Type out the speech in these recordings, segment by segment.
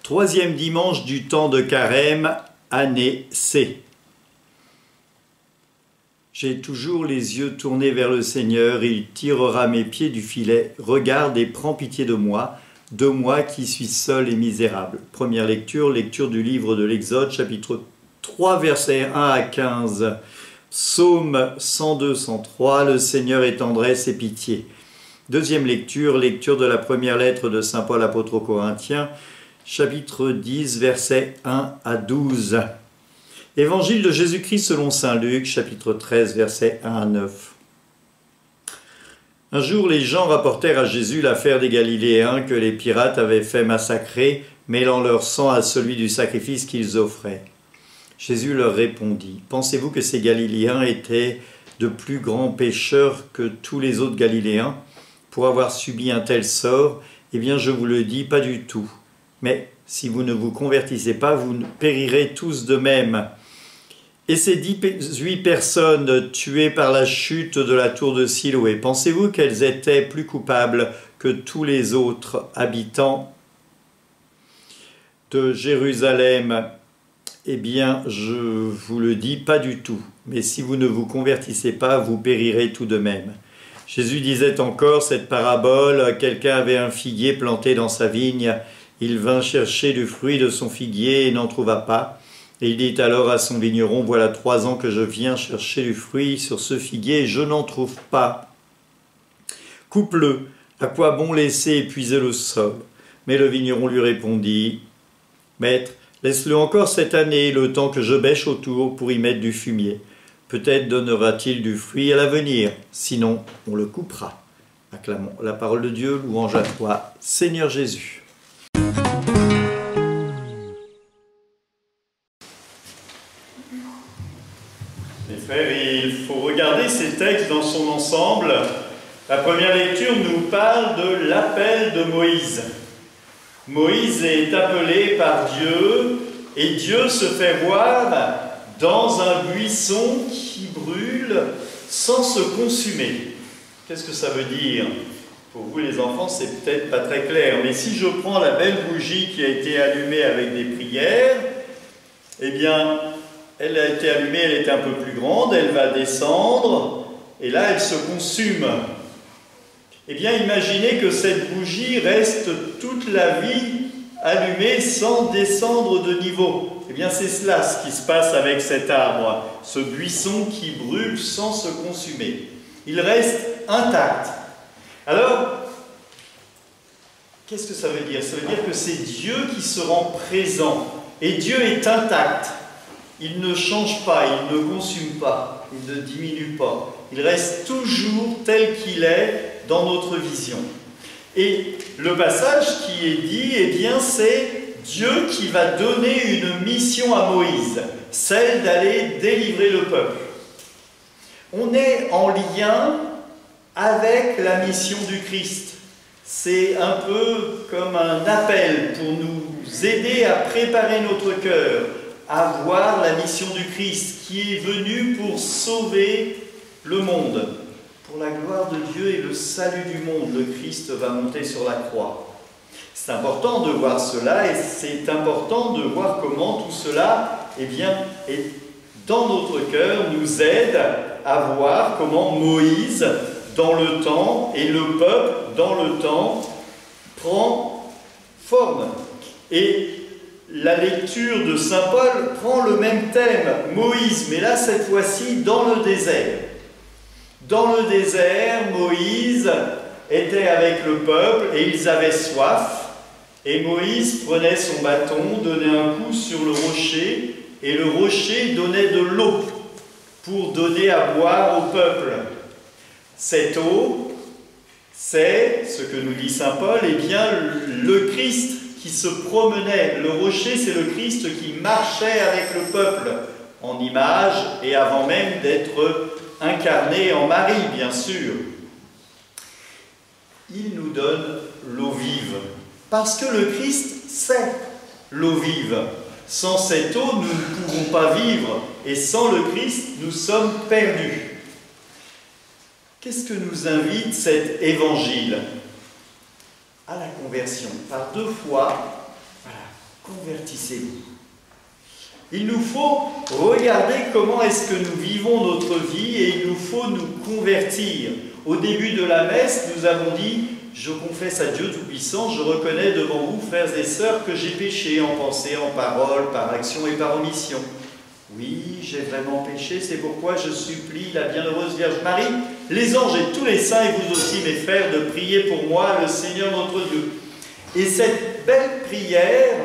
Troisième dimanche du temps de Carême, année C. J'ai toujours les yeux tournés vers le Seigneur, il tirera mes pieds du filet. Regarde et prends pitié de moi qui suis seul et misérable. Première lecture, lecture du livre de l'Exode, chapitre 3, versets 1 à 15. Psaume 102-103, le Seigneur est tendresse et pitié. Deuxième lecture, lecture de la première lettre de saint Paul apôtre aux Corinthiens, chapitre 10, versets 1 à 12. Évangile de Jésus-Christ selon saint Luc, chapitre 13, versets 1 à 9. Un jour, les gens rapportèrent à Jésus l'affaire des Galiléens que les pirates avaient fait massacrer, mêlant leur sang à celui du sacrifice qu'ils offraient. Jésus leur répondit, « Pensez-vous que ces Galiléens étaient de plus grands pécheurs que tous les autres Galiléens pour avoir subi un tel sort? Eh bien, je vous le dis, pas du tout. Mais si vous ne vous convertissez pas, vous périrez tous de même. » Et ces 18 personnes tuées par la chute de la tour de Siloé, pensez-vous qu'elles étaient plus coupables que tous les autres habitants de Jérusalem? Eh bien, je vous le dis, pas du tout. Mais si vous ne vous convertissez pas, vous périrez tout de même. Jésus disait encore cette parabole, quelqu'un avait un figuier planté dans sa vigne, il vint chercher du fruit de son figuier et n'en trouva pas. Et il dit alors à son vigneron, voilà 3 ans que je viens chercher du fruit sur ce figuier et je n'en trouve pas. Coupe-le, à quoi bon laisser épuiser le sol? Mais le vigneron lui répondit, Maître, laisse-le encore cette année, le temps que je bêche autour pour y mettre du fumier. Peut-être donnera-t-il du fruit à l'avenir, sinon on le coupera. Acclamons la parole de Dieu, louange à toi, Seigneur Jésus. Mes frères, il faut regarder ces textes dans son ensemble. La première lecture nous parle de l'appel de Moïse. Moïse est appelé par Dieu et Dieu se fait voir dans un buisson qui brûle sans se consumer. Qu'est-ce que ça veut dire? Pour vous les enfants, c'est peut-être pas très clair, mais si je prends la belle bougie qui a été allumée avec des prières, eh bien, elle a été allumée, elle est un peu plus grande, elle va descendre, et là, elle se consume. Eh bien, imaginez que cette bougie reste toute la vie allumée sans descendre de niveau. Eh bien, c'est cela ce qui se passe avec cet arbre, ce buisson qui brûle sans se consumer. Il reste intact. Alors, qu'est-ce que ça veut dire? Ça veut dire que c'est Dieu qui se rend présent. Et Dieu est intact. Il ne change pas, il ne consume pas, il ne diminue pas. Il reste toujours tel qu'il est dans notre vision. Et le passage qui est dit, eh bien, c'est Dieu qui va donner une mission à Moïse, celle d'aller délivrer le peuple. On est en lien avec la mission du Christ. C'est un peu comme un appel pour nous aider à préparer notre cœur, à voir la mission du Christ qui est venu pour sauver le monde. Pour la gloire de Dieu et le salut du monde, le Christ va monter sur la croix. C'est important de voir cela et c'est important de voir comment tout cela, eh bien, est dans notre cœur, nous aide à voir comment Moïse, dans le temps, et le peuple, dans le temps, prend forme. Et la lecture de saint Paul prend le même thème, Moïse, mais là, cette fois-ci, dans le désert. Dans le désert, Moïse était avec le peuple et ils avaient soif. Et Moïse prenait son bâton, donnait un coup sur le rocher, et le rocher donnait de l'eau pour donner à boire au peuple. Cette eau, c'est, ce que nous dit saint Paul, eh bien, le Christ qui se promenait. Le rocher, c'est le Christ qui marchait avec le peuple, en image, et avant même d'être incarné en Marie, bien sûr. Il nous donne l'eau vive, parce que le Christ, c'est l'eau vive. Sans cette eau, nous ne pouvons pas vivre, et sans le Christ, nous sommes perdus. Qu'est-ce que nous invite cet évangile? À la conversion. Par 2 fois, voilà, convertissez-vous. Il nous faut regarder comment est-ce que nous vivons notre vie et il nous faut nous convertir. Au début de la messe, nous avons dit « Je confesse à Dieu Tout-Puissant, je reconnais devant vous, frères et sœurs, que j'ai péché en pensée, en parole, par action et par omission. Oui, j'ai vraiment péché, c'est pourquoi je supplie la bienheureuse Vierge Marie, les anges et tous les saints, et vous aussi, mes frères, de prier pour moi, le Seigneur notre Dieu. » Et cette belle prière,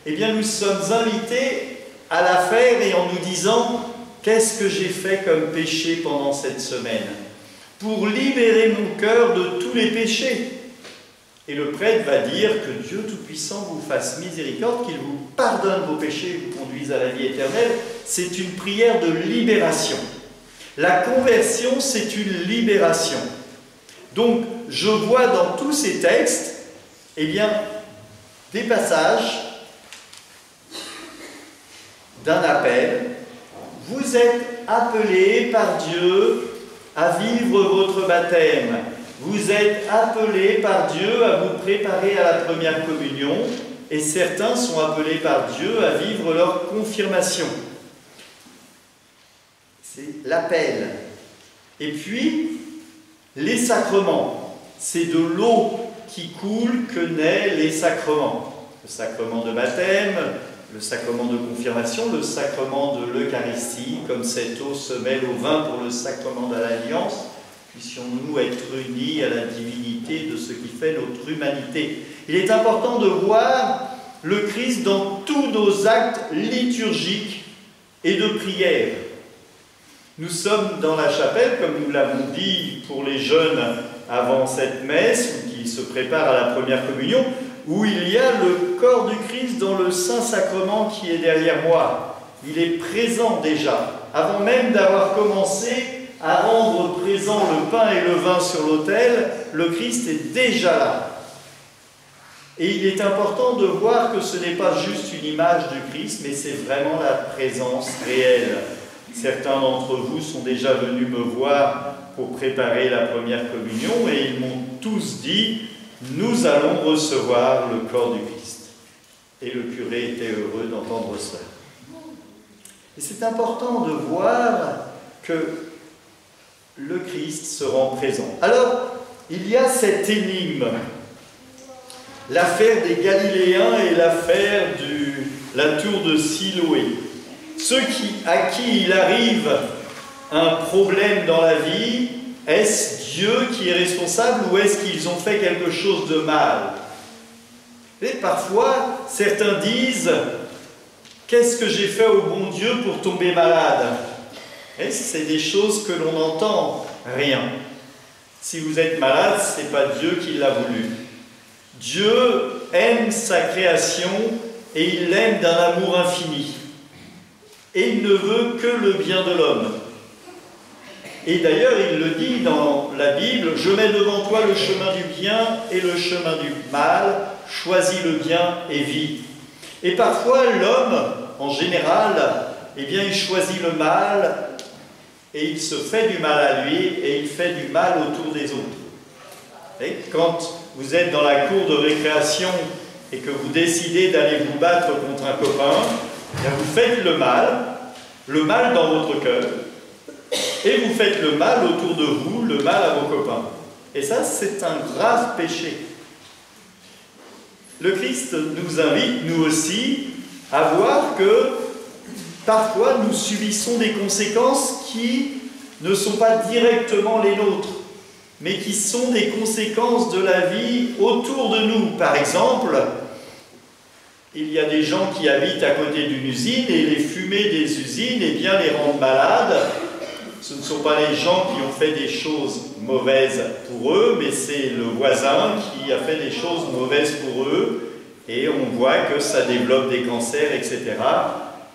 eh bien, nous sommes invités à la faire et en nous disant « Qu'est-ce que j'ai fait comme péché pendant cette semaine ?» pour libérer mon cœur de tous les péchés. Et le prêtre va dire que Dieu Tout-Puissant vous fasse miséricorde, qu'il vous pardonne vos péchés et vous conduise à la vie éternelle. C'est une prière de libération. La conversion, c'est une libération. Donc, je vois dans tous ces textes, eh bien, des passages d'un appel. Vous êtes appelés par Dieu à vivre votre baptême. Vous êtes appelés par Dieu à vous préparer à la première communion et certains sont appelés par Dieu à vivre leur confirmation. C'est l'appel. Et puis, les sacrements. C'est de l'eau qui coule que naissent les sacrements. Le sacrement de baptême, le sacrement de confirmation, le sacrement de l'Eucharistie, comme cette eau se mêle au vin pour le sacrement de l'Alliance, puissions-nous être unis à la divinité de ce qui fait notre humanité. Il est important de voir le Christ dans tous nos actes liturgiques et de prière. Nous sommes dans la chapelle, comme nous l'avons dit pour les jeunes avant cette messe, ou qui se préparent à la première communion, où il y a le corps du Christ dans le Saint-Sacrement qui est derrière moi. Il est présent déjà. Avant même d'avoir commencé à rendre présent le pain et le vin sur l'autel, le Christ est déjà là. Et il est important de voir que ce n'est pas juste une image du Christ, mais c'est vraiment la présence réelle. Certains d'entre vous sont déjà venus me voir pour préparer la première communion et ils m'ont tous dit « Nous allons recevoir le corps du Christ ». Et le curé était heureux d'entendre cela. Et c'est important de voir que le Christ se rend présent. Alors, il y a cette énigme, l'affaire des Galiléens et l'affaire de la tour de Siloé. Ceux à qui il arrive un problème dans la vie, est-ce Dieu qui est responsable ou est-ce qu'ils ont fait quelque chose de mal? Et parfois, certains disent « Qu'est-ce que j'ai fait au bon Dieu pour tomber malade ?» Et c'est des choses que l'on n'entend rien. Si vous êtes malade, ce n'est pas Dieu qui l'a voulu. Dieu aime sa création et il l'aime d'un amour infini. Et il ne veut que le bien de l'homme. Et d'ailleurs, il le dit dans la Bible, « Je mets devant toi le chemin du bien et le chemin du mal, choisis le bien et vis. » Et parfois, l'homme, en général, eh bien, il choisit le mal et il se fait du mal à lui et il fait du mal autour des autres. Et quand vous êtes dans la cour de récréation et que vous décidez d'aller vous battre contre un copain, bien vous faites le mal dans votre cœur, et vous faites le mal autour de vous, le mal à vos copains. Et ça, c'est un grave péché. Le Christ nous invite, nous aussi, à voir que parfois nous subissons des conséquences qui ne sont pas directement les nôtres, mais qui sont des conséquences de la vie autour de nous. Par exemple, il y a des gens qui habitent à côté d'une usine et les fumées des usines, eh bien, les rendent malades. Ce ne sont pas les gens qui ont fait des choses mauvaises pour eux, mais c'est le voisin qui a fait des choses mauvaises pour eux. Et on voit que ça développe des cancers, etc.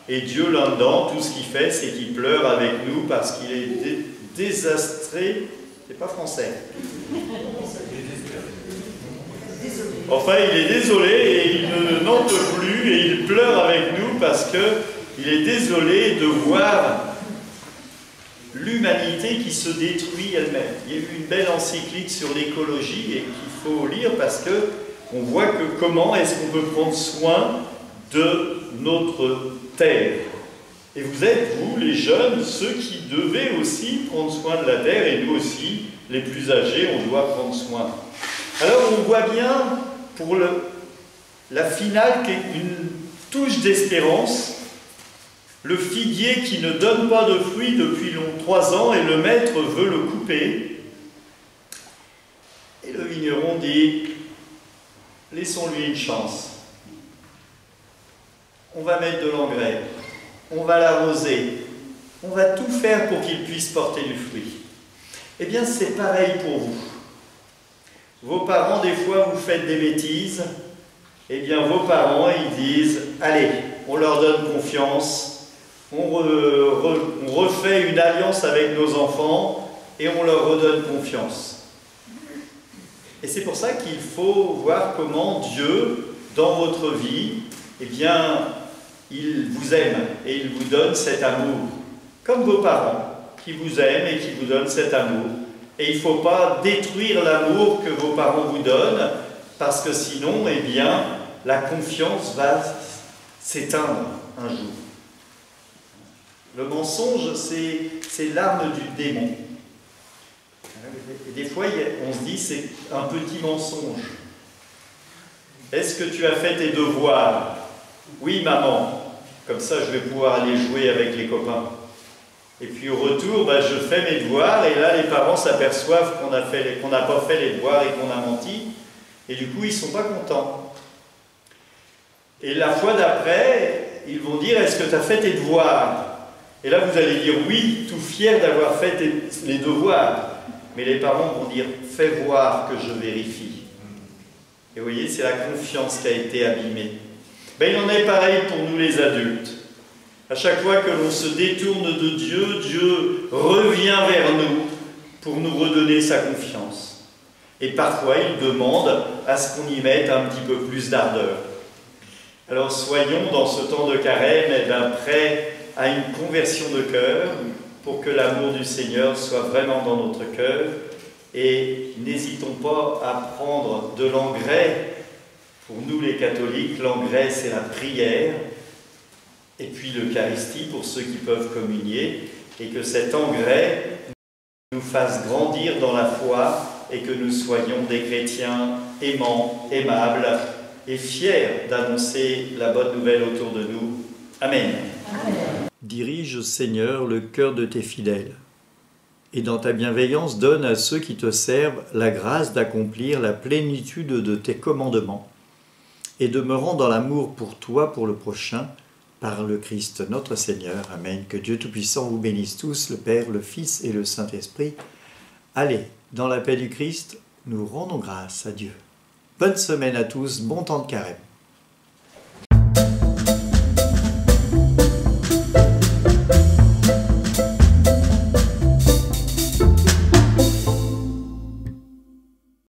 Et Dieu, là-dedans, tout ce qu'il fait, c'est qu'il pleure avec nous parce qu'il est désastré. C'est pas français. Enfin, il est désolé et il n'en peut plus et il pleure avec nous parce qu'il est désolé de voir l'humanité qui se détruit elle-même. Il y a eu une belle encyclique sur l'écologie et qu'il faut lire parce qu'on voit que comment est-ce qu'on peut prendre soin de notre terre. Et vous êtes, vous, les jeunes, ceux qui devez aussi prendre soin de la terre, et nous aussi, les plus âgés, on doit prendre soin. Alors on voit bien, pour la finale, qui est une touche d'espérance, le figuier qui ne donne pas de fruits depuis 3 ans, et le maître veut le couper. Et le vigneron dit, laissons-lui une chance. On va mettre de l'engrais. On va l'arroser, on va tout faire pour qu'il puisse porter du fruit. Eh bien, c'est pareil pour vous. Vos parents, des fois, vous faites des bêtises. Eh bien, vos parents, ils disent, allez, on leur donne confiance, on refait une alliance avec nos enfants et on leur redonne confiance. Et c'est pour ça qu'il faut voir comment Dieu, dans votre vie, eh bien, il vous aime et il vous donne cet amour, comme vos parents qui vous aiment et qui vous donnent cet amour. Et il ne faut pas détruire l'amour que vos parents vous donnent, parce que sinon, eh bien, la confiance va s'éteindre un jour. Le mensonge, c'est l'arme du démon. Et des fois, on se dit, c'est un petit mensonge. Est-ce que tu as fait tes devoirs? Oui, maman. Comme ça, je vais pouvoir aller jouer avec les copains. Et puis au retour, je fais mes devoirs, et là, les parents s'aperçoivent qu'on n'a pas fait les devoirs et qu'on a menti. Et du coup, ils ne sont pas contents. Et la fois d'après, ils vont dire, est-ce que tu as fait tes devoirs? Et là, vous allez dire oui, tout fier d'avoir fait les devoirs. Mais les parents vont dire, fais voir que je vérifie. Et vous voyez, c'est la confiance qui a été abîmée. Il en est pareil pour nous les adultes. À chaque fois que l'on se détourne de Dieu, Dieu revient vers nous pour nous redonner sa confiance. Et parfois, il demande à ce qu'on y mette un petit peu plus d'ardeur. Alors soyons dans ce temps de carême prêts à une conversion de cœur pour que l'amour du Seigneur soit vraiment dans notre cœur. Et n'hésitons pas à prendre de l'engrais. Pour nous les catholiques, l'engrais c'est la prière, et puis l'Eucharistie pour ceux qui peuvent communier, et que cet engrais nous fasse grandir dans la foi et que nous soyons des chrétiens aimants, aimables et fiers d'annoncer la bonne nouvelle autour de nous. Amen. Amen. Dirige, Seigneur, le cœur de tes fidèles, et dans ta bienveillance donne à ceux qui te servent la grâce d'accomplir la plénitude de tes commandements, et demeurant dans l'amour pour toi, pour le prochain, par le Christ notre Seigneur. Amen. Que Dieu Tout-Puissant vous bénisse tous, le Père, le Fils et le Saint-Esprit. Allez, dans la paix du Christ, nous rendons grâce à Dieu. Bonne semaine à tous, bon temps de carême.